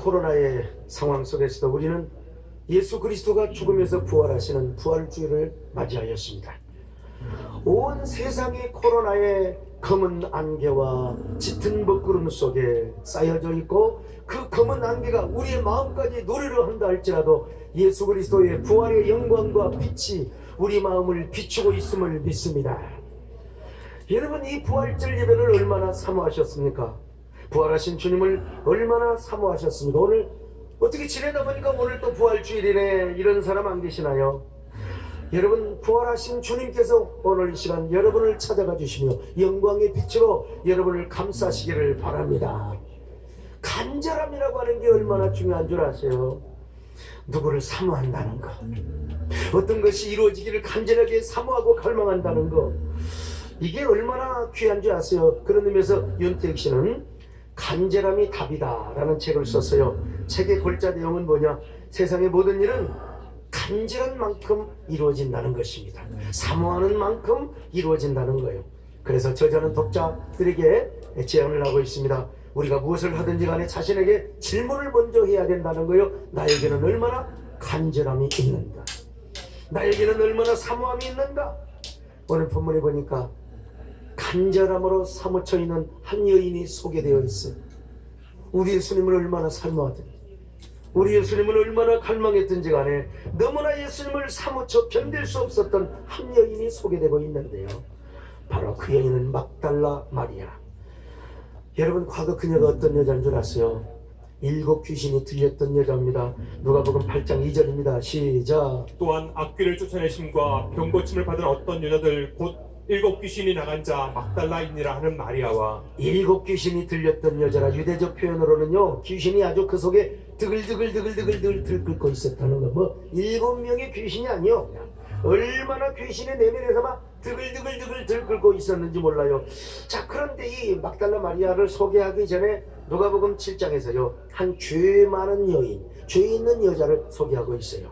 코로나의 상황 속에서도 우리는 예수 그리스도가 죽음에서 부활하시는 부활주일을 맞이하였습니다. 온 세상이 코로나의 검은 안개와 짙은 먹구름 속에 쌓여져 있고, 그 검은 안개가 우리의 마음까지 노래를 한다 할지라도 예수 그리스도의 부활의 영광과 빛이 우리 마음을 비추고 있음을 믿습니다. 여러분, 이 부활절 예배를 얼마나 사모하셨습니까? 부활하신 주님을 얼마나 사모하셨습니까? 오늘 어떻게 지내다 보니까 오늘 또 부활주일이네, 이런 사람 안 계시나요? 여러분, 부활하신 주님께서 오늘 이 시간 여러분을 찾아가 주시며 영광의 빛으로 여러분을 감싸시기를 바랍니다. 간절함이라고 하는 게 얼마나 중요한 줄 아세요? 누구를 사모한다는 것, 어떤 것이 이루어지기를 간절하게 사모하고 갈망한다는 것, 이게 얼마나 귀한 줄 아세요? 그런 의미에서 윤택 씨는 간절함이 답이다 라는 책을 썼어요. 책의 골자 내용은 뭐냐? 세상의 모든 일은 간절한 만큼 이루어진다는 것입니다. 사모하는 만큼 이루어진다는 거예요. 그래서 저자는 독자들에게 제안을 하고 있습니다. 우리가 무엇을 하든지 간에 자신에게 질문을 먼저 해야 된다는 거예요. 나에게는 얼마나 간절함이 있는가? 나에게는 얼마나 사모함이 있는가? 오늘 본문에 보니까 간절함으로 사무쳐 있는 한 여인이 소개되어 있어요. 우리 예수님을 얼마나 사모하든지, 우리 예수님을 얼마나 갈망했든지 간에 너무나 예수님을 사무쳐 견딜 수 없었던 한 여인이 소개되고 있는데요, 바로 그 여인은 막달라 마리아. 여러분, 과거 그녀가 어떤 여자인 줄 아세요? 7 귀신이 들렸던 여자입니다. 누가복음 8장 2절입니다. 시작. 또한 악귀를 쫓아내심과 병고침을 받은 어떤 여자들 곧 7 귀신이 나간 자 막달라인이라 하는 마리아와 7 귀신이 들렸던 여자라, 유대적 표현으로는요, 귀신이 아주 그 속에 드글드글 들끓고 있었다는 거. 뭐 7명의 귀신이 아니요, 얼마나 귀신의 내면에서 막 드글드글 들끓고 있었는지 몰라요. 자, 그런데 이 막달라 마리아를 소개하기 전에 누가복음 7장에서요, 한 죄 많은 여인, 죄 있는 여자를 소개하고 있어요.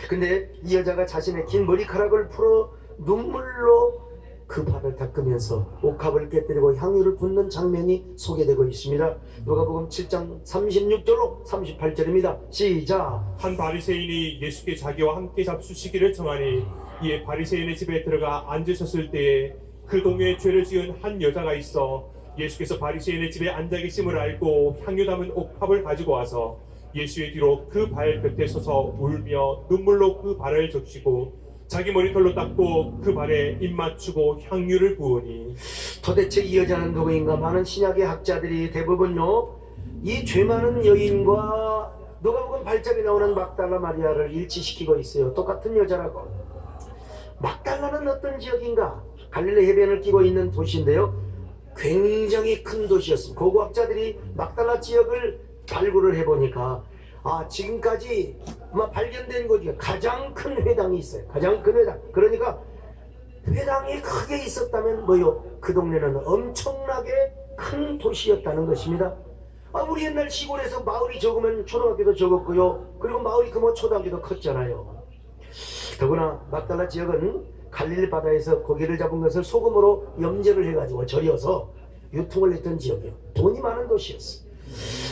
근데 이 여자가 자신의 긴 머리카락을 풀어 눈물로 그 발을 닦으면서 옥합을 깨뜨리고 향유를 붓는 장면이 소개되고 있습니다. 누가복음 7장 36절로 38절입니다. 시작. 한 바리새인이 예수께 자기와 함께 잡수시기를 청하니 이에 바리새인의 집에 들어가 앉으셨을 때에 그 동네에 죄를 지은 한 여자가 있어 예수께서 바리새인의 집에 앉아 계심을 알고 향유 담은 옥합을 가지고 와서 예수의 뒤로 그 발 곁에 서서 울며 눈물로 그 발을 적시고 자기 머리털로 닦고 그 발에 입 맞추고 향유를 부으니. 도대체 이 여자는 누구인가? 많은 신약의 학자들이 대부분요, 이 죄 많은 여인과 누가복음 8장에 나오는 막달라 마리아를 일치시키고 있어요. 똑같은 여자라고. 막달라는 어떤 지역인가? 갈릴리 해변을 끼고 있는 도시인데요, 굉장히 큰 도시였습니다. 고고학자들이 막달라 지역을 발굴을 해보니까, 지금까지 발견된 곳 중에 가장 큰 회당이 있어요. 가장 큰 회당. 그러니까 회당이 크게 있었다면 뭐요? 그 동네는 엄청나게 큰 도시였다는 것입니다. 우리 옛날 시골에서 마을이 적으면 초등학교도 적었고요, 그리고 마을이 크면 초등학교도 컸잖아요. 더구나 막달라 지역은 갈릴리 바다에서 고기를 잡은 것을 소금으로 염제를 해가지고 절여서 유통을 했던 지역이에요. 돈이 많은 도시였어요.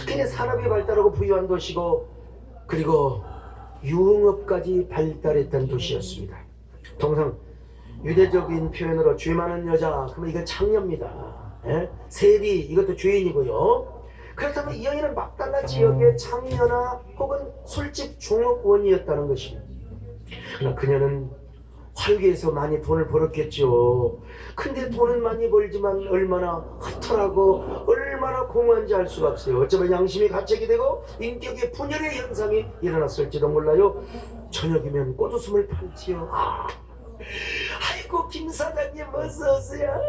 그냥 산업이 발달하고 부유한 도시고, 그리고 유흥업까지 발달했던 도시였습니다. 통상 유대적인 표현으로 죄 많은 여자, 그러면 이건 창녀입니다. 세리, 이것도 죄인이고요. 그렇다면 이 여인은 막달라 지역의 창녀나 혹은 술집 종업원이었다는 것입니다. 그러나 그녀는 활기에서 많이 돈을 벌었겠죠. 근데 돈은 많이 벌지만 얼마나 허탈하고 얼마나 공허한지 알 수가 없어요. 어쩌면 양심이 가책이 되고 인격의 분열의 현상이 일어났을지도 몰라요. 저녁이면 꽃웃음을 팔지요. 아이고, 김 사장님 어서 오세요.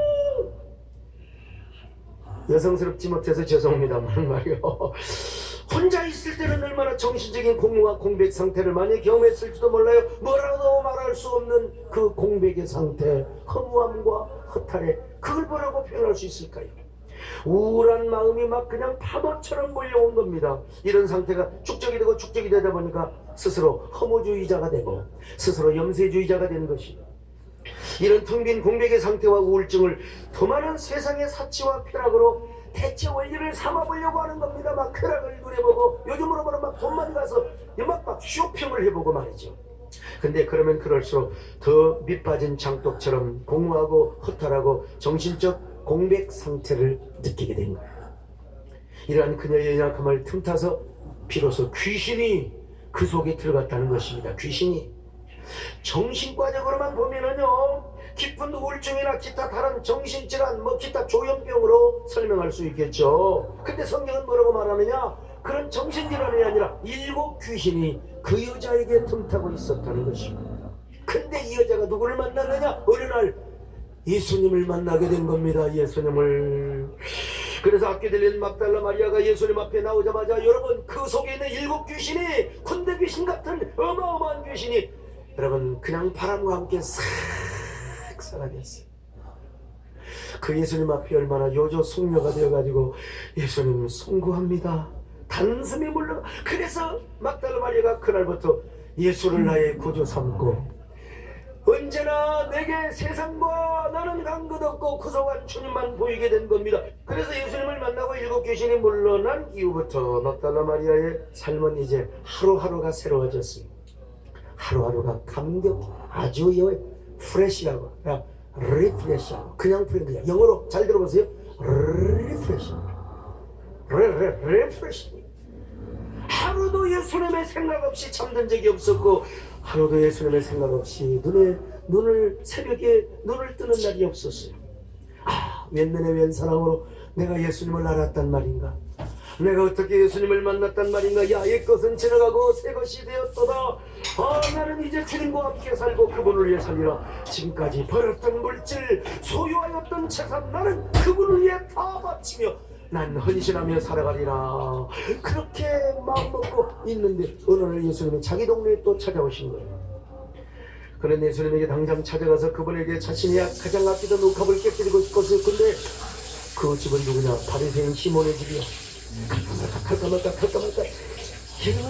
여성스럽지 못해서 죄송합니다만 말이요, 혼자 있을 때는 얼마나 정신적인 공허와 공백 상태를 많이 경험했을지도 몰라요. 뭐라도 말할 수 없는 그 공백의 상태, 허무함과 허탈해, 그걸 뭐라고 표현할 수 있을까요? 우울한 마음이 막 그냥 파도처럼 몰려온 겁니다. 이런 상태가 축적이 되고 축적이 되다 보니까 스스로 허무주의자가 되고 스스로 염세주의자가 되는 것입니다. 이런 텅 빈 공백의 상태와 우울증을 더 많은 세상의 사치와 쾌락으로 대체 원리를 삼아보려고 하는 겁니다. 막 쾌락을 누려보고 요즘으로 보면 막 돈만 가서 막 쇼핑을 해보고 말이죠. 근데 그러면 그럴수록 더 밑빠진 장독처럼 공허하고 허탈하고 정신적 공백 상태를 느끼게 된 거예요. 이러한 그녀의 연약함을 틈타서 비로소 귀신이 그 속에 들어갔다는 것입니다. 귀신이. 정신과적으로만 보면은요, 깊은 우울증이나 기타 다른 정신질환, 기타 조현병으로 설명할 수 있겠죠. 근데 성경은 뭐라고 말하느냐? 그런 정신질환이 아니라 7 귀신이 그 여자에게 틈타고 있었다는 것입니다. 근데 이 여자가 누구를 만났느냐? 어느 날 예수님을 만나게 된 겁니다. 예수님을. 그래서 아까 들린 막달라 마리아가 예수님 앞에 나오자마자 여러분 그 속에 있는 7 귀신이 군대 귀신 같은 어마어마한 귀신이 여러분 그냥 바람과 함께 싹 사라졌어요. 그 예수님 앞에 얼마나 요조 숙녀가 되어가지고 예수님 송구합니다. 단숨에 물러가. 그래서 막달라 마리아가 그날부터 예수를 나의 구주 삼고 언제나 내게 세상과 나는 간 것 없고 구속한 주님만 보이게 된 겁니다. 그래서 예수님을 만나고 7 귀신이 물러난 이후부터 막달라 마리아의 삶은 이제 하루하루가 새로워졌습니다. 하루하루가 감격 아주 프레시하고 리프레시하고 그냥 프레시하고 영어로 잘 들어보세요. 리프레시. 하루도 예수님의 생각 없이 잠든 적이 없었고 하루도 예수님의 생각 없이 눈을 새벽에 눈을 뜨는 날이 없었어요. 웬면에 웬 사람으로 내가 예수님을 알았단 말인가? 내가 어떻게 예수님을 만났단 말인가? 야, 옛것은 지나가고 새것이 되었도다. 나는 이제 주님과 함께 살고 그분을 위해 살리라. 지금까지 버렸던 물질, 소유하였던 재산 나는 그분을 위해 다 바치며 난 헌신하며 살아가리라. 그렇게 마음먹고 있는데 어느 날 예수님이 자기 동네에 또 찾아오신 거예요. 그런 예수님에게 당장 찾아가서 그분에게 자신이 가장 아끼던 옥합을 깨뜨리고 싶었어요. 근데 그 집은 누구냐? 바리새인 시몬의 집이야. 갈까 말까. 이런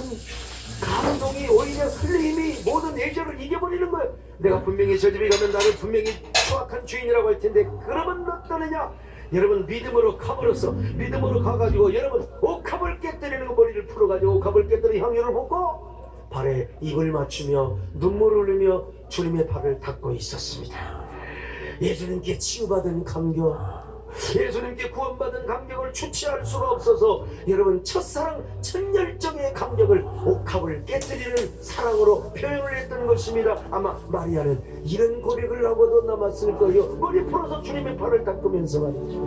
감동이 오히려 설레임이 모든 애절을 이겨버리는 거예요. 내가 분명히 저 집에 가면 나를 분명히 추악한 주인이라고 할 텐데 그러면 어떠느냐? 여러분 믿음으로 가버렸어. 믿음으로 가가지고 여러분 옥합을 깨뜨리는 거 머리를 풀어가지고 옥합을 깨뜨려 향유를 붓고 발에 입을 맞추며 눈물을 흘리며 주님의 발을 닦고 있었습니다. 예수님께 치유받은 감격, 예수님께 구원받은 감격을 주체할 수가 없어서 여러분 첫사랑 첫열정의 감격을 옥합을 깨뜨리는 사랑으로 표현을 했던 것입니다. 아마 마리아는 이런 고백을 하고도 남았을 거예요. 머리 풀어서 주님의 발을 닦으면서 말이죠.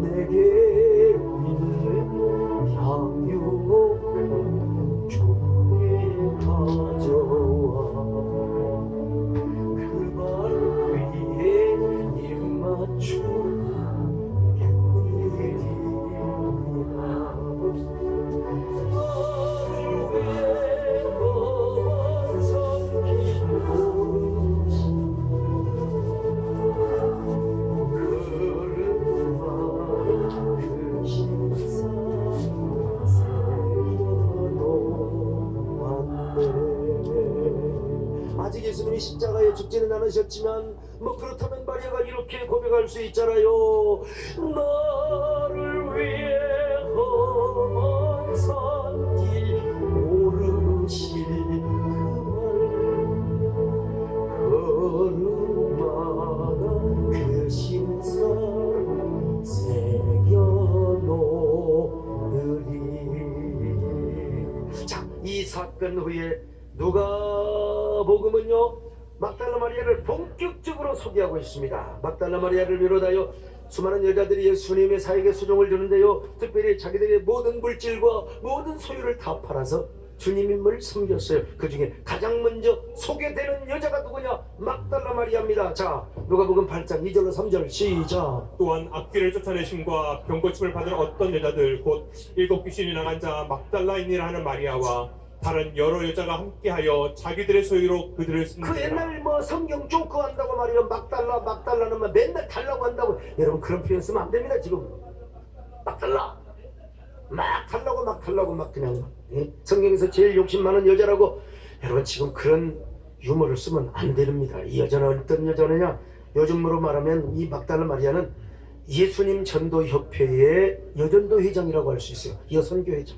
내게 있는 향유 주께 가져와 그 발 위에 입 맞추 아직 예수님이 십자가에 죽지는 않으셨지만 그렇다면 마리아가 이렇게 고백할 수 있잖아요. 나를 위해 험한 산길 오르실 그마다 그 신선 새겨놓으리. 자, 이 사건 후에 누가복음은요 막달라 마리아를 본격적으로 소개하고 있습니다. 막달라 마리아를 비롯하여 수많은 여자들이 예수님의 사역에 수종을 주는데요, 특별히 자기들의 모든 물질과 모든 소유를 다 팔아서 주님임을 섬겼어요. 그 중에 가장 먼저 소개되는 여자가 누구냐? 막달라 마리아입니다. 자, 누가복음 8장 2절로 3절 시작. 또한 악귀를 쫓아내심과 병고침을 받은 어떤 여자들 곧 7 귀신이 나간 자 막달라인이라 하는 마리아와 다른 여러 여자가 함께하여 자기들의 소유로 그들을 그 옛날 성경 조크 한다고 말이야. 막달라는 막 맨날 달라고 한다고. 여러분 그런 표현 쓰면 안 됩니다. 지금 막달라 막 달라고 막 그냥 성경에서 제일 욕심 많은 여자라고. 여러분 지금 그런 유머를 쓰면 안 됩니다. 이 여자는 어떤 여자느냐? 요즘으로 말하면 이 막달라 마리아는 예수님 전도협회의 여전도 회장이라고 할 수 있어요. 여선교 회장.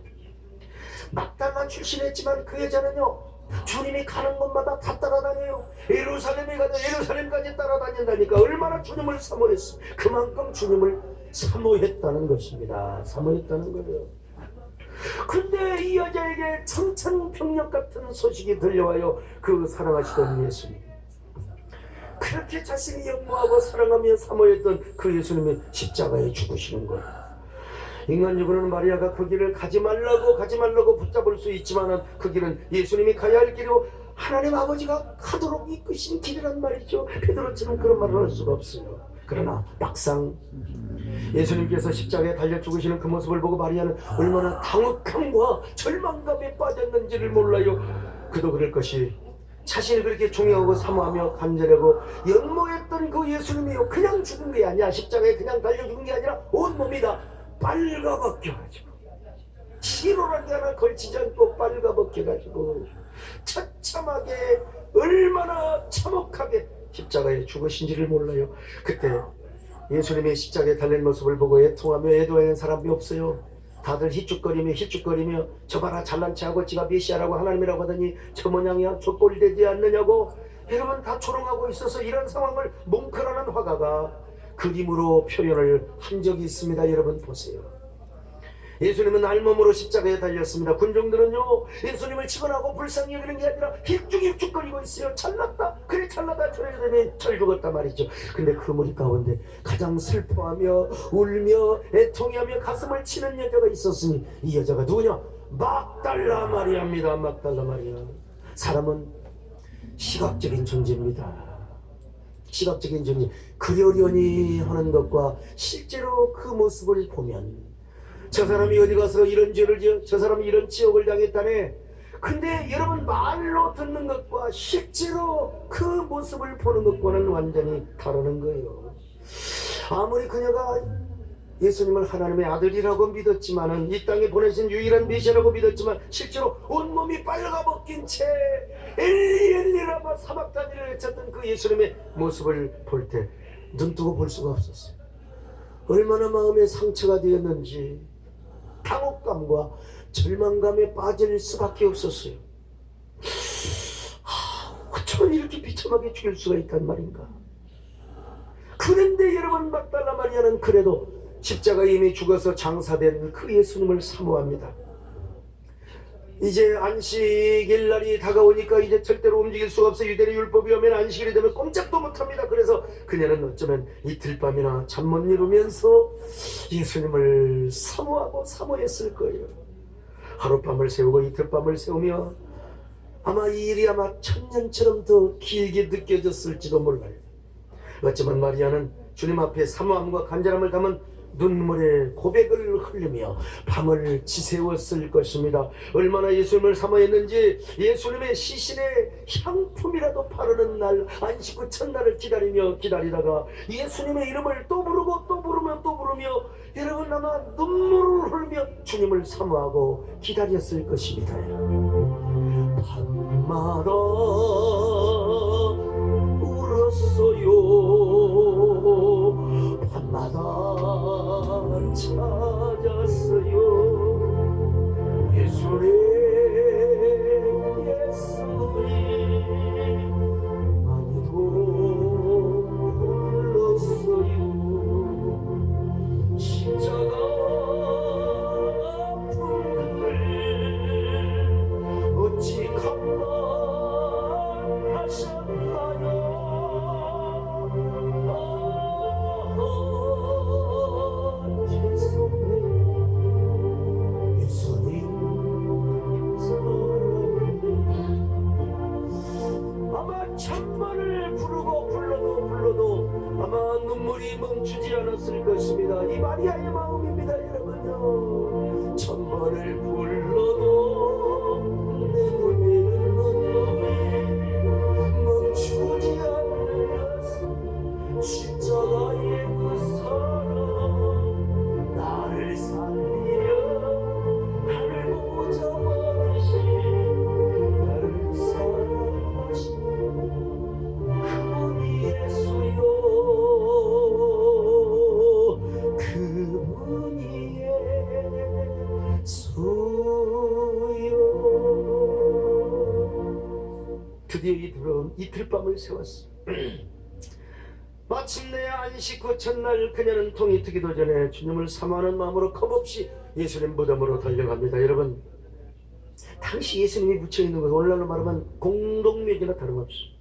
막달라 출신했지만 그 여자는요, 주님이 가는 곳마다 다 따라다녀요. 예루살렘에 가도 예루살렘까지 따라다닌다니까. 얼마나 주님을 사모했어. 그만큼 주님을 사모했다는 것입니다. 사모했다는 거예요. 근데 이 여자에게 청천벽력 같은 소식이 들려와요. 그 사랑하시던 예수님, 그렇게 자신이 연모하고 사랑하며 사모했던 그 예수님이 십자가에 죽으시는 거예요. 인간적으로는 마리아가 그 길을 가지 말라고 붙잡을 수 있지만 그 길은 예수님이 가야 할 길이고 하나님 아버지가 가도록 이끄신 길이란 말이죠. 베드로처럼 그런 말을 할 수가 없어요. 그러나 막상 예수님께서 십자가에 달려 죽으시는 그 모습을 보고 마리아는 얼마나 당혹함과 절망감에 빠졌는지를 몰라요. 그도 그럴 것이, 자신이 그렇게 존경하고 사모하며 간절하고 연모했던 그 예수님이요, 그냥 죽은 게 아니야. 십자가에 그냥 달려 죽은 게 아니라 온몸이 다 빨가벗겨가지고, 치로란 게 하나 걸치지 않고 빨가벗겨가지고 처참하게, 얼마나 참혹하게 십자가에 죽으신지를 몰라요. 그때 예수님의 십자가에 달린 모습을 보고 애통하며 애도하는 사람이 없어요. 다들 희죽거리며 저 봐라 잘난 체하고 지가 메시아라고 하나님이라고 하더니 저 모양이야, 저 꼴이 되지 않느냐고 여러분 다 조롱하고 있어서 이런 상황을 뭉클하는 화가가 그림으로 표현을 한 적이 있습니다. 여러분 보세요. 예수님은 알몸으로 십자가에 달렸습니다. 군중들은요, 예수님을 치고나고 불쌍히 여기는 게 아니라 힐쭉힐쭉거리고 있어요. 잘났다, 그래 잘났다, 저래 되면 절 죽었단 말이죠. 근데 그 무리 가운데 가장 슬퍼하며 울며 애통하며 가슴을 치는 여자가 있었으니 이 여자가 누구냐? 막달라 마리아입니다. 막달라 마리아. 사람은 시각적인 존재입니다. 시각적인 존재, 그러려니 하는 것과 실제로 그 모습을 보면 저 사람이 어디 가서 이런 죄를 지어, 저 사람이 이런 지옥을 당했다네. 근데 여러분, 말로 듣는 것과 실제로 그 모습을 보는 것과는 완전히 다르는 거예요. 아무리 그녀가 예수님을 하나님의 아들이라고 믿었지만은, 이 땅에 보내신 유일한 메시아라고 믿었지만 실제로 온몸이 빨가벗긴 채 엘리 엘리 라마 사막다니를 외쳤던 그 예수님의 모습을 볼 때 눈뜨고 볼 수가 없었어요. 얼마나 마음에 상처가 되었는지 당혹감과 절망감에 빠질 수밖에 없었어요. 어쩌면 이렇게 비참하게 죽일 수가 있단 말인가. 그런데 여러분, 막달라 마리아는 그래도 십자가에 이미 죽어서 장사된 그 예수님을 사모합니다. 이제 안식일 날이 다가오니까 이제 절대로 움직일 수가 없어. 유대인의 율법이 오면 안식일이 되면 꼼짝도 못합니다. 그래서 그녀는 어쩌면 이틀 밤이나 잠 못 이루면서 예수님을 사모하고 사모했을 거예요. 하룻밤을 세우고 이틀 밤을 세우며 아마 이 일이 아마 천년처럼 더 길게 느껴졌을지도 몰라요. 어쩌면 마리아는 주님 앞에 사모함과 간절함을 담은 눈물의 고백을 흘리며 밤을 지새웠을 것입니다. 얼마나 예수님을 사모했는지 예수님의 시신의 향품이라도 바르는 날, 안식 후 첫날을 기다리다가 예수님의 이름을 또 부르고 또 부르며 또 부르며 여러분 아마 눈물을 흘리며 주님을 사모하고 기다렸을 것입니다. 밤마다 울었어요. 밤마다 찾았어요. 예수님 많이도 불렀어요. 십자가 아픔을 어찌 감당하셨나요? 아마 천만을 부르고 불러도 아마 눈물이 멈추지 않았을 것입니다. 이 마리아의 마음입니다. 여러분요, 천만을 불러도 내 눈에는 멈추지 않는 것은 십자가의 그 사랑, 나를 살리려 나를 보자마시 나를 사랑하신 그분이 예수요. 드디어 이틀 밤을 세웠어. 마침내 안식 후 첫날 그녀는 통이 트기도 전에 주님을 사모하는 마음으로 겁없이 예수님 무덤으로 달려갑니다. 여러분, 당시 예수님이 묻혀있는 것은 오늘날로 말하면 공동묘지나 다름없이.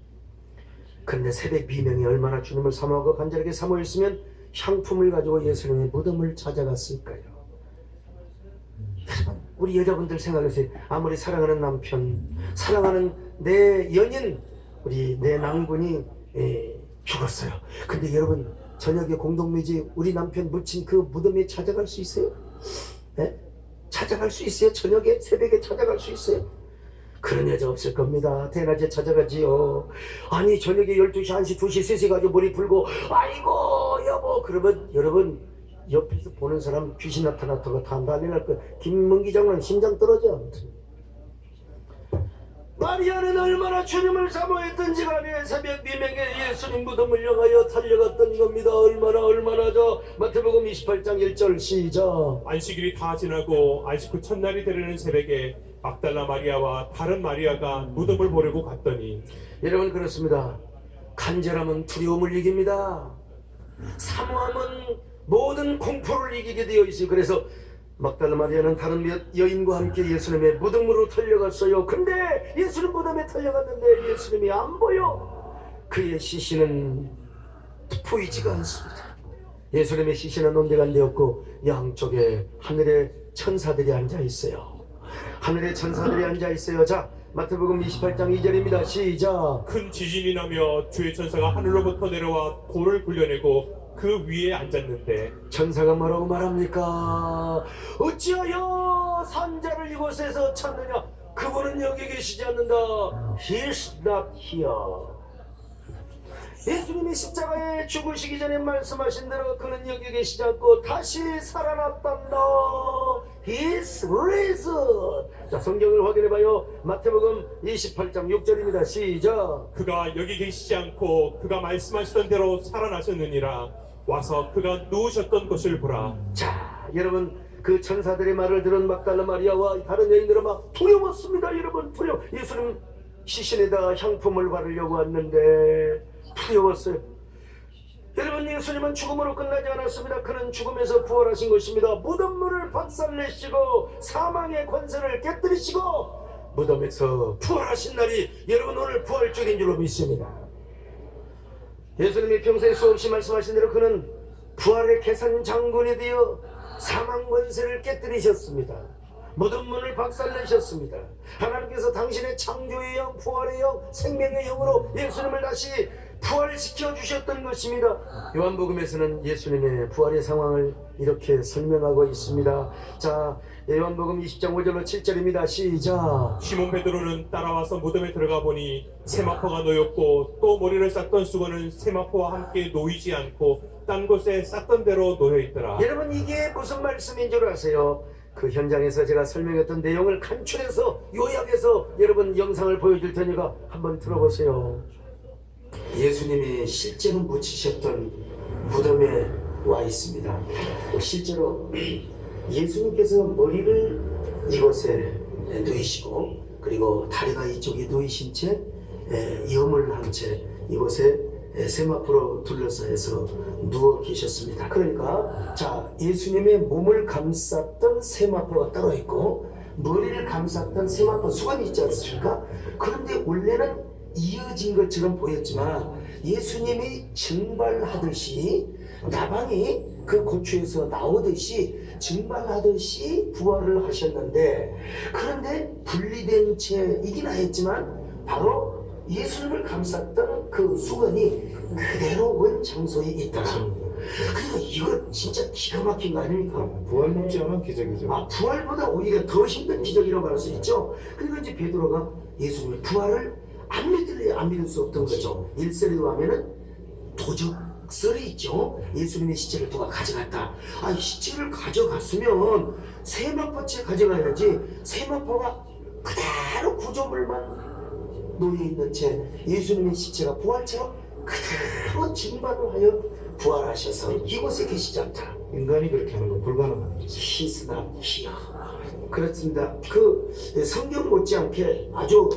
그런데 새벽 비명이 얼마나 주님을 사모하고 간절하게 사모했으면 향품을 가지고 예수님의 무덤을 찾아갔을까요? 우리 여자분들 생각하세요. 아무리 사랑하는 남편, 사랑하는 내 연인, 내 낭군이 죽었어요. 근데 여러분, 저녁에 공동묘지 우리 남편 묻힌 그 무덤에 찾아갈 수 있어요? 네? 찾아갈 수 있어요? 저녁에 새벽에 찾아갈 수 있어요? 그런 여자 없을 겁니다. 대낮에 찾아가지요. 아니 저녁에 12시, 1시, 2시, 3시 가지고 머리 풀고 아이고 여보 그러면 여러분 옆에서 보는 사람 귀신 나타났다고 다 난리 날 거예요. 김문기 장관 심장 떨어져. 아무튼 마리아는 얼마나 주님을 사모했던지 간에 새벽 비명에 예수님 무덤을 향하여 달려갔던 겁니다. 얼마나 저 마태복음 28장 1절 시작. 안식일이 다 지나고 안식 후 첫날이 되려는 새벽에 막달라 마리아와 다른 마리아가 무덤을 보려고 갔더니 여러분 그렇습니다. 간절함은 두려움을 이깁니다. 사모함은 모든 공포를 이기게 되어 있어요. 그래서 막달라 마리아는 다른 몇 여인과 함께 예수님의 무덤으로 달려갔어요. 근데 예수님 무덤에 달려갔는데 예수님이 안 보여. 그의 시신은 보이지가 않습니다. 예수님의 시신은 온데간데 없고 양쪽에 하늘의 천사들이 앉아 있어요. 하늘의 천사들이 앉아 있어요. 자, 마태복음 28장 2절입니다. 시작. 큰 지진이 나며 주의 천사가 하늘로부터 내려와 돌을 굴려내고 그 위에 앉았는데 천사가 뭐라고 말합니까? 어찌하여 산자를 이곳에서 찾느냐? 그분은 여기 계시지 않는다. He's not here. 예수님이 십자가에 죽으시기 전에 말씀하신 대로 그는 여기 계시지 않고 다시 살아났단다. He's risen. 자, 성경을 확인해봐요. 마태복음 28장 6절입니다. 시작. 그가 여기 계시지 않고 그가 말씀하시던 대로 살아나셨느니라. 와서 그가 누우셨던 곳을 보라. 자, 여러분 그 천사들의 말을 들은 막달라 마리아와 다른 여인들은 막 두려웠습니다. 여러분 두려워. 예수님 시신에다 향품을 바르려고 왔는데 두려웠어요. 여러분 예수님은 죽음으로 끝나지 않았습니다. 그는 죽음에서 부활하신 것입니다. 무덤문을 박살내시고 사망의 권세를 깨뜨리시고 무덤에서 부활하신 날이 여러분 오늘 부활절인 줄로 믿습니다. 예수님이 평소에 수없이 말씀하신 대로 그는 부활의 계산 장군이 되어 사망 권세를 깨뜨리셨습니다. 무덤문을 박살내셨습니다. 하나님께서 당신의 창조의 영, 부활의 영, 생명의 영으로 예수님을 다시 부활시켜 주셨던 것입니다. 요한복음에서는 예수님의 부활의 상황을 이렇게 설명하고 있습니다. 자, 요한복음 20장 5절로 7절입니다. 시작. 시몬 베드로는 따라와서 무덤에 들어가 보니 세마포가 놓였고 또 머리를 쌌던 수건은 세마포와 함께 놓이지 않고 딴 곳에 쌌던 대로 놓여 있더라. 여러분 이게 무슨 말씀인 줄 아세요? 그 현장에서 제가 설명했던 내용을 간추려서 요약해서 여러분 영상을 보여줄 테니까 한번 들어보세요. 예수님이 실제로 묻히셨던 무덤에 와 있습니다. 실제로 예수님께서 머리를 이곳에 놓이시고 그리고 다리가 이쪽에 놓이신 채 염을 한 채 이곳에 세마포로 둘러싸여서 누워 계셨습니다. 그러니까 자 예수님의 몸을 감쌌던 세마포가 따로 있고 머리를 감쌌던 세마포 수건이 있지 않습니까? 그런데 원래는 이어진 것처럼 보였지만 예수님이 증발하듯이 나방이 그 고추에서 나오듯이 증발하듯이 부활을 하셨는데 그런데 분리된 채이긴 하였지만 바로 예수님을 감쌌던 그 수건이 그대로 원 장소에 있더라. 그러니까 이거 진짜 기가 막힌 거 아닙니까? 부활 넘지 않은 기적이죠. 부활보다 오히려 더 힘든 기적이라고 할 수 있죠. 그러니까 이제 베드로가 예수님의 부활을 안 믿을 수 없던 거죠. 1세리로 하면은 도적설이 있죠. 예수님의 시체를 누가 가져갔다. 시체를 가져갔으면 세마포째 가져가야지. 세마포가 그대로 구조물만 놓여있는 채 예수님의 시체가 부활처럼 그대로 증발을 하여 부활하셔서 이곳에 계시지 않다. 인간이 그렇게 하는 건 불가능한 거죠. He's not here. 그렇습니다. 그 성경 못지않게 아주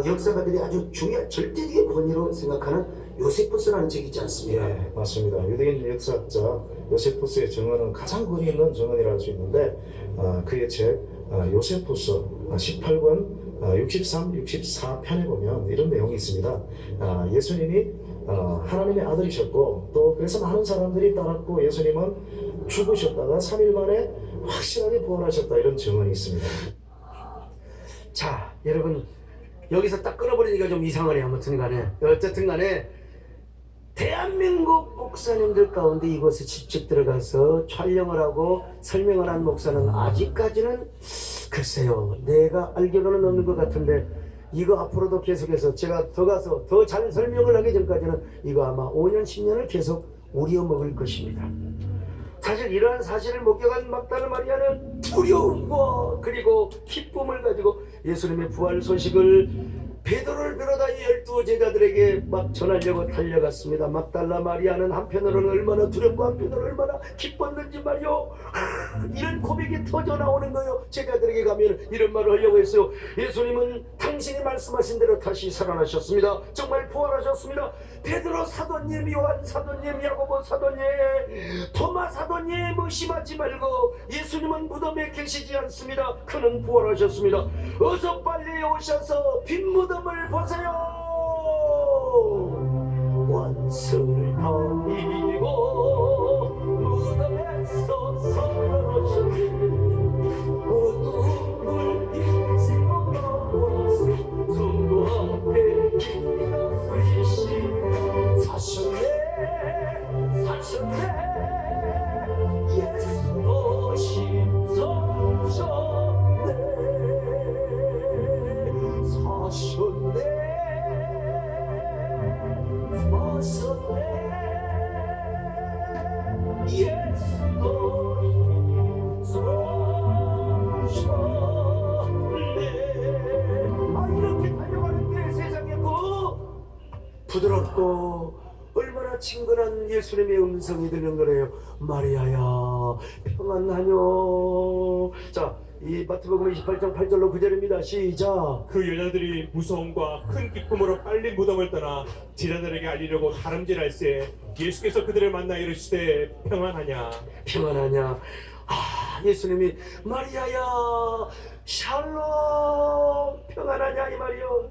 역사가들이 아주 중요한 절대적인 권위로 생각하는 요세푸스라는 책이 있지 않습니까? 예, 맞습니다. 유대인 역사학자 요세푸스의 정언은 가장 권위 있는 정언이라 할 수 있는데 그의 책 요세푸스 18권 63, 64편에 보면 이런 내용이 있습니다. 예수님이 하나님의 아들이셨고 또 그래서 많은 사람들이 따랐고 예수님은 죽으셨다가 3일 만에 확실하게 부활하셨다 이런 증언이 있습니다. 자, 여러분 여기서 딱 끊어버리니까 좀 이상하네. 아무튼 간에 어쨌든 간에 대한민국 목사님들 가운데 이곳에 직접 들어가서 촬영을 하고 설명을 한 목사는 아직까지는 글쎄요, 내가 알기로는 없는 것 같은데 이거 앞으로도 계속해서 제가 더 가서 더 잘 설명을 하기 전까지는 이거 아마 5년 10년을 계속 우려먹을 것입니다. 사실 이러한 사실을 목격한 막달라 마리아는 두려움과 그리고 기쁨을 가지고 예수님의 부활 소식을 베드로를 비롯한 12 제자들에게 막 전하려고 달려갔습니다. 막달라 마리아는 한편으로는 얼마나 두렵고 한편으로는 얼마나 기뻤는지 말이요. 이런 고백이 터져 나오는 거예요. 제자들에게 가면 이런 말을 하려고 했어요. 예수님은 당신이 말씀하신 대로 다시 살아나셨습니다. 정말 부활하셨습니다. 베드로 사도님, 요한 사도님, 야고보 사도님, 토마 사도님 의심하지 말고 예수님은 무덤에 계시지 않습니다. 그는 부활하셨습니다. 어서 빨리 오셔서 빈 무덤을 보세요. 원수를 덤비고 무덤에서 살아나셨네. 어둠을 이기고 나와서 성도 앞에 기어서이시 사셨네 예수도 심사하셨네 예수도 이렇게 달려가는데 세상에 부드럽고 얼마나 친근한 예수님의 음성이 들리는 거래요. 마리아야 평안하뇨. 자, 이 마태복음 28장 8절로 9절입니다. 시작. 그 여자들이 무서움과 큰 기쁨으로 빨리 무덤을 떠나 제자들에게 알리려고 다름질할새 예수께서 그들을 만나 이르시되 평안하냐. 평안하냐. 예수님이 마리아야 샬롬 평안하냐 이 말이요.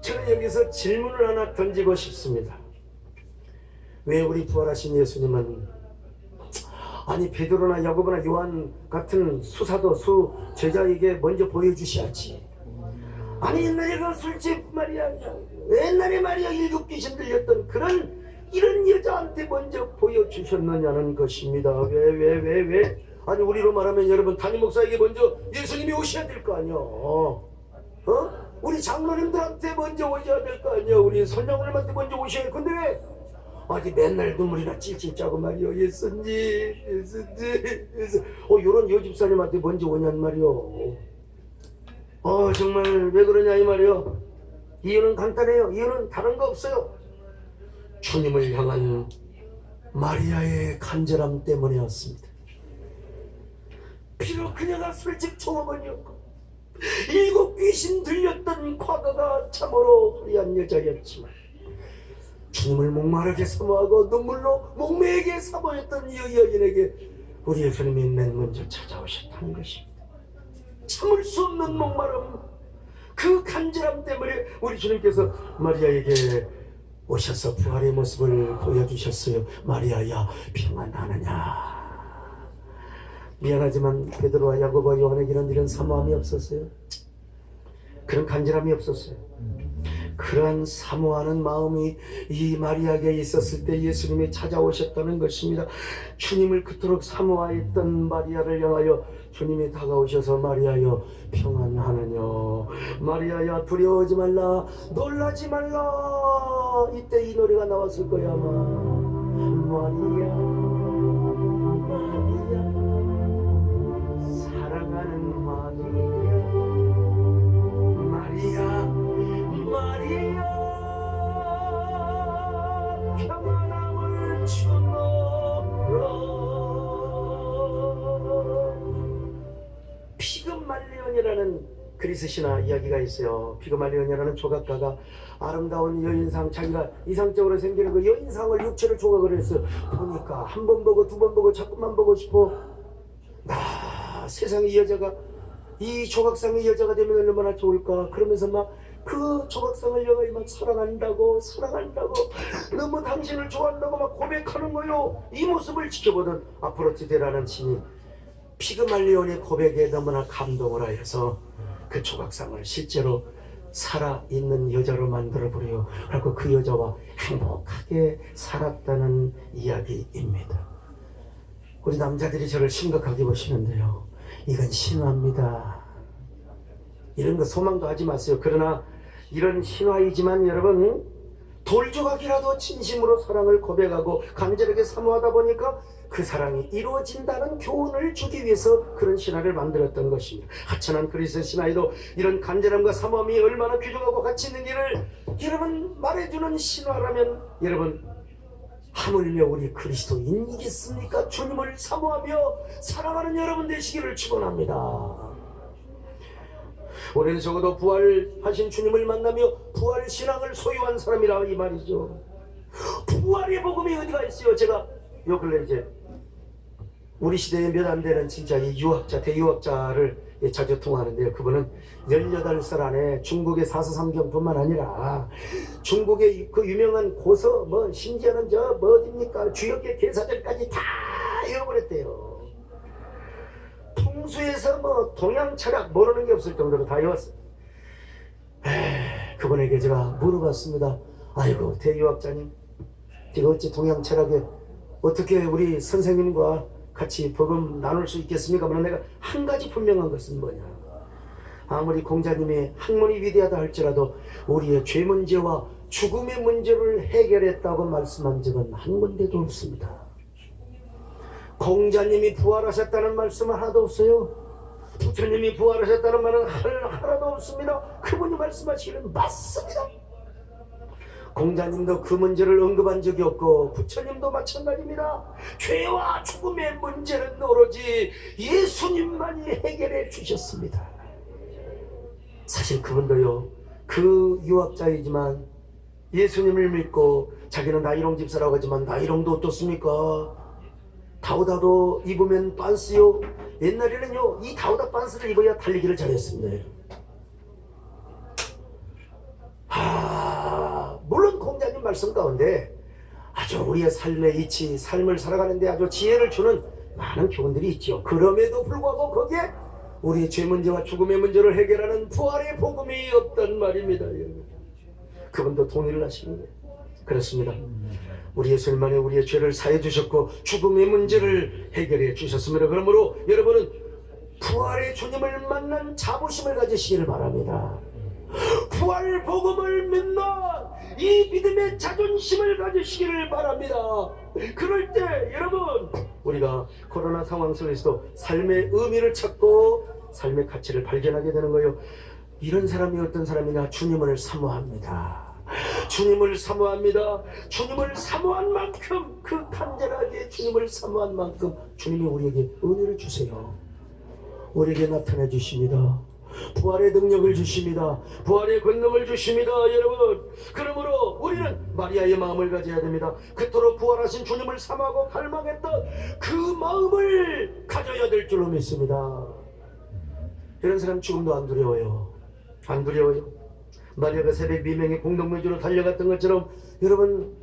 저는 여기서 질문을 하나 던지고 싶습니다. 왜 우리 부활하신 예수님은 아니 베드로나 야고보나 요한 같은 수사도 제자에게 먼저 보여주셔야지. 아니 옛날에 그 술집 마리아, 옛날에 마리아 일곱 귀신 들렸던 이런 여자한테 먼저 보여주셨느냐는 것입니다. 왜? 아니 우리로 말하면 여러분 담임 목사에게 먼저 예수님이 오셔야 될 거 아니야. 우리 장로님들한테 먼저 오셔야 될 거 아니야. 우리 선장님한테 먼저 오셔야 돼. 근데 왜? 아니 맨날 눈물이나 찔찔 짜고 말이요. 예수님. 요런 여집사님한테 먼저 오냔 말이요. 정말 왜 그러냐 이 말이요. 이유는 간단해요. 이유는 다른 거 없어요. 주님을 향한 마리아의 간절함 때문이었습니다. 비록 그녀가 술집 종업원이었고 일곱 귀신 들렸던 과거가 참으로 화려한 여자였지만 주님을 목마르게 사모하고 눈물로 목매게 사모했던 이 여인에게 우리 예수님이 맨 먼저 찾아오셨다는 것입니다. 참을 수 없는 목마름, 그 간절함 때문에 우리 주님께서 마리아에게 오셔서 부활의 모습을 보여주셨어요. 마리아야 평안하느냐. 미안하지만 베드로와 야고보와 요한에게는 이런 사모함이 없었어요. 그런 간절함이 없었어요. 그러한 사모하는 마음이 이 마리아에게 있었을 때 예수님이 찾아오셨다는 것입니다. 주님을 그토록 사모하였던 마리아를 향하여 주님이 다가오셔서 마리아여 평안하느냐. 마리아야 두려워하지 말라, 놀라지 말라. 이때 이 노래가 나왔을 거야 아마. 마리아 사랑하는 마리아 평안함을 주노라. 피그말리온이라는 그리스 신화 이야기가 있어요. 피그말리온이라는 조각가가 아름다운 여인상, 자기가 이상적으로 생기는 그 여인상을 육체를 조각을 했어요. 보니까 한 번 보고 두 번 보고 자꾸만 보고 싶어. 세상에 이 여자가 이 조각상의 여자가 되면 얼마나 좋을까. 그러면서 막 그 조각상을 여가 막 사랑한다고 너무 당신을 좋아한다고 막 고백하는 거요. 이 모습을 지켜보던 아프로디테라는 신이 피그말리온의 고백에 너무나 감동을 하여서 그 조각상을 실제로 살아있는 여자로 만들어버려요. 그리고 그 여자와 행복하게 살았다는 이야기입니다. 우리 남자들이 저를 심각하게 보시는데요, 이건 신화입니다. 이런 거 소망도 하지 마세요. 그러나 이런 신화이지만 여러분, 돌조각이라도 진심으로 사랑을 고백하고 간절하게 사모하다 보니까 그 사랑이 이루어진다는 교훈을 주기 위해서 그런 신화를 만들었던 것입니다. 하찮은 그리스 신화에도 이런 간절함과 사모함이 얼마나 귀중하고 가치 있는지를 여러분 말해주는 신화라면, 여러분 하물며 우리 그리스도인이겠습니까? 주님을 사모하며 사랑하는 여러분 되시기를 축원합니다. 올해는 적어도 부활하신 주님을 만나며 부활 신앙을 소유한 사람이라 이 말이죠. 부활의 복음이 어디가 있어요? 제가 요 근래 이제 우리 시대에 몇 안 되는 진짜 이 유학자, 대유학자를 자주 통화하는데요. 그분은 18살 안에 중국의 사서삼경뿐만 아니라 중국의 그 유명한 고서, 뭐 심지어는 저 뭐 어딥니까 주역의 개사절까지 다 외워버렸대요. 통수에서 뭐 동양 철학 모르는 게 없을 정도로 다 외웠어요. 그분에게 제가 물어봤습니다. 아이고 대유학자님, 제가 어찌 동양 철학에 어떻게 우리 선생님과 같이 복음 나눌 수 있겠습니까? 그러나 내가 한 가지 분명한 것은 뭐냐, 아무리 공자님이 학문이 위대하다 할지라도 우리의 죄 문제와 죽음의 문제를 해결했다고 말씀한 적은 한 군데도 없습니다. 공자님이 부활하셨다는 말씀은 하나도 없어요. 부처님이 부활하셨다는 말은 하나도 없습니다. 그분이 말씀하시기는 맞습니다. 공자님도 그 문제를 언급한 적이 없고 부처님도 마찬가지입니다. 죄와 죽음의 문제는 오로지 예수님만이 해결해 주셨습니다. 사실 그분도요, 그 유학자이지만 예수님을 믿고 자기는 나이롱 집사라고 하지만 나이롱도 어떻습니까? 다우다도 입으면 빤스요. 옛날에는요 이 다우다 빤스를 입어야 달리기를 잘했습니다. 물론 공자님 말씀 가운데 아주 우리의 삶의 이치, 삶을 살아가는데 아주 지혜를 주는 많은 교훈들이 있죠. 그럼에도 불구하고 거기에 우리의 죄 문제와 죽음의 문제를 해결하는 부활의 복음이 없단 말입니다. 그분도 동의를 하시는 거예요. 그렇습니다. 우리 예수님만이 우리의 죄를 사해 주셨고 죽음의 문제를 해결해 주셨습니다. 그러므로 여러분은 부활의 주님을 만난 자부심을 가지시기를 바랍니다. 부활 복음을 믿는 이 믿음의 자존심을 가지시기를 바랍니다. 그럴 때 여러분, 우리가 코로나 상황 속에서도 삶의 의미를 찾고 삶의 가치를 발견하게 되는 거예요. 이런 사람이 어떤 사람이냐? 주님을 사모합니다. 주님을 사모합니다. 주님을 사모한 만큼, 그 간절하게 주님을 사모한 만큼 주님이 우리에게 은혜를 주세요. 우리에게 나타내 주십니다. 부활의 능력을 주십니다. 부활의 권능을 주십니다. 여러분, 그러므로 우리는 마리아의 마음을 가져야 됩니다. 그토록 부활하신 주님을 사모하고 갈망했던 그 마음을 가져야 될 줄로 믿습니다. 이런 사람 죽음도 안 두려워요. 안 두려워요. 마리아가 새벽 미명의 공동묘지로 달려갔던 것처럼 여러분,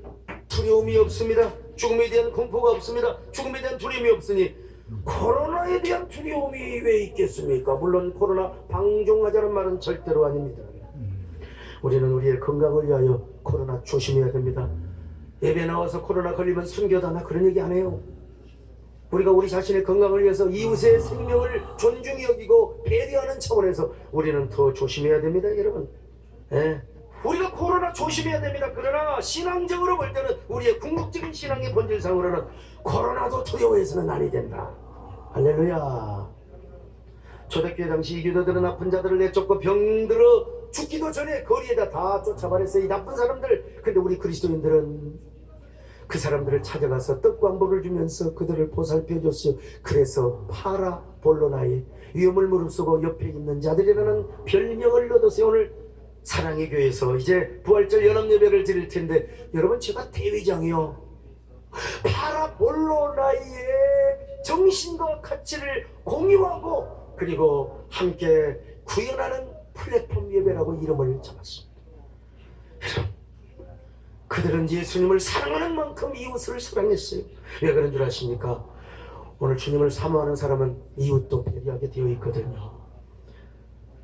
두려움이 없습니다. 죽음에 대한 공포가 없습니다. 죽음에 대한 두려움이 없으니 코로나에 대한 두려움이 왜 있겠습니까? 물론 코로나 방종하자는 말은 절대로 아닙니다. 우리는 우리의 건강을 위하여 코로나 조심해야 됩니다. 예배 나와서 코로나 걸리면 순교다, 나 그런 얘기 안 해요. 우리가 우리 자신의 건강을 위해서 이웃의 생명을 존중히 여기고 배려하는 차원에서 우리는 더 조심해야 됩니다. 여러분, 우리가 코로나 조심해야 됩니다. 그러나 신앙적으로 볼 때는, 우리의 궁극적인 신앙의 본질상으로는 코로나도 두려워해서는 아니 된다. 할렐루야. 초대교회 당시 이교도들은 아픈 자들을 내쫓고 병들어 죽기도 전에 거리에다 다 쫓아버렸어요, 이 나쁜 사람들. 근데 우리 그리스도인들은 그 사람들을 찾아가서 떡과 물을 주면서 그들을 보살펴 줬어요. 그래서 파라볼로나의 위험을 무릅쓰고 옆에 있는 자들이라는 별명을 얻었어요. 오늘 사랑의 교회에서 이제 부활절 연합예배를 드릴 텐데, 여러분, 제가 대회장이요, 파라볼로나의 정신과 가치를 공유하고 그리고 함께 구현하는 플랫폼 예배라고 이름을 잡았습니다. 여러분, 그들은 예수님을 사랑하는 만큼 이웃을 사랑했어요. 왜 그런 줄 아십니까? 오늘 주님을 사모하는 사람은 이웃도 배려하게 되어 있거든요.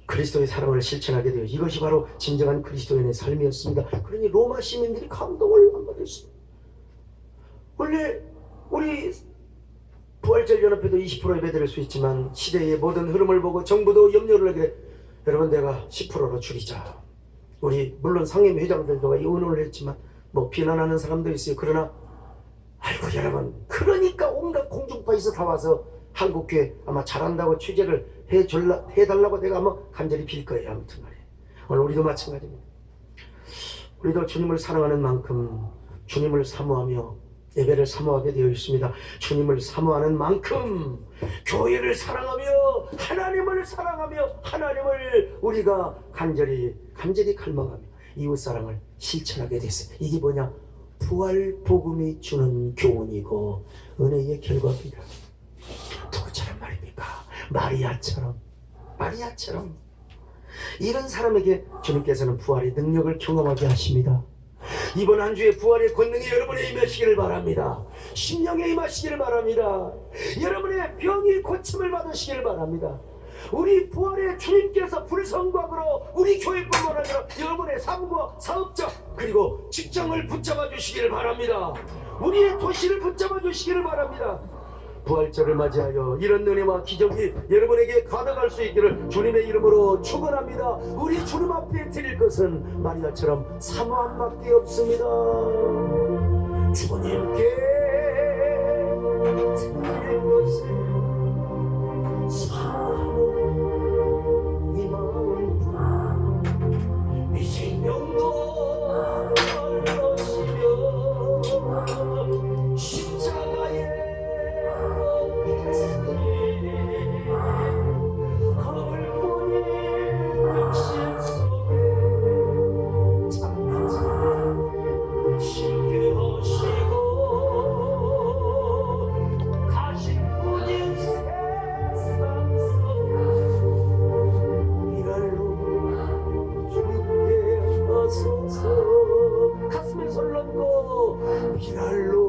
그리스도의 사랑을 실천하게 되어, 이것이 바로 진정한 그리스도인의 삶이었습니다. 그러니 로마 시민들이 감동을 안 받았습니다. 원래 우리 부활절 연합회도 20% 예배드릴 수 있지만 시대의 모든 흐름을 보고 정부도 염려를 하게 돼. 여러분, 내가 10%로 줄이자. 우리 물론 상임 회장들도 의논을 했지만 뭐 비난하는 사람도 있어요. 그러나 아이고 여러분, 그러니까 온갖 공중파에서 다 와서 한국교회 아마 잘한다고 취재를 해달라고 내가 아마 간절히 빌 거예요. 아무튼 말이에요. 오늘 우리도 마찬가지입니다. 우리도 주님을 사랑하는 만큼 주님을 사모하며 예배를 사모하게 되어 있습니다. 주님을 사모하는 만큼 교회를 사랑하며 하나님을 사랑하며 하나님을 우리가 간절히 갈망하며 이웃사랑을 실천하게 됐어요. 이게 뭐냐? 부활 복음이 주는 교훈이고 은혜의 결과입니다. 누구처럼 말입니까? 마리아처럼 이런 사람에게 주님께서는 부활의 능력을 경험하게 하십니다. 이번 한 주에 부활의 권능이 여러분의 임하시기를 바랍니다. 심령에 임하시기를 바랍니다. 여러분의 병이 고침을 받으시기를 바랍니다. 우리 부활의 주님께서 불성광으로 우리 교회뿐만 아니라 여러분의 삶과 사업자 그리고 직장을 붙잡아 주시기를 바랍니다. 우리의 도시를 붙잡아 주시기를 바랍니다. 부활절을 맞이하여 이런 은혜와 기적이 여러분에게 가득할 수 있기를 주님의 이름으로 축원합니다. 우리 주님 앞에 드릴 것은 마리아처럼 사모함밖에 없습니다. 주님께 드릴 것은 사모함.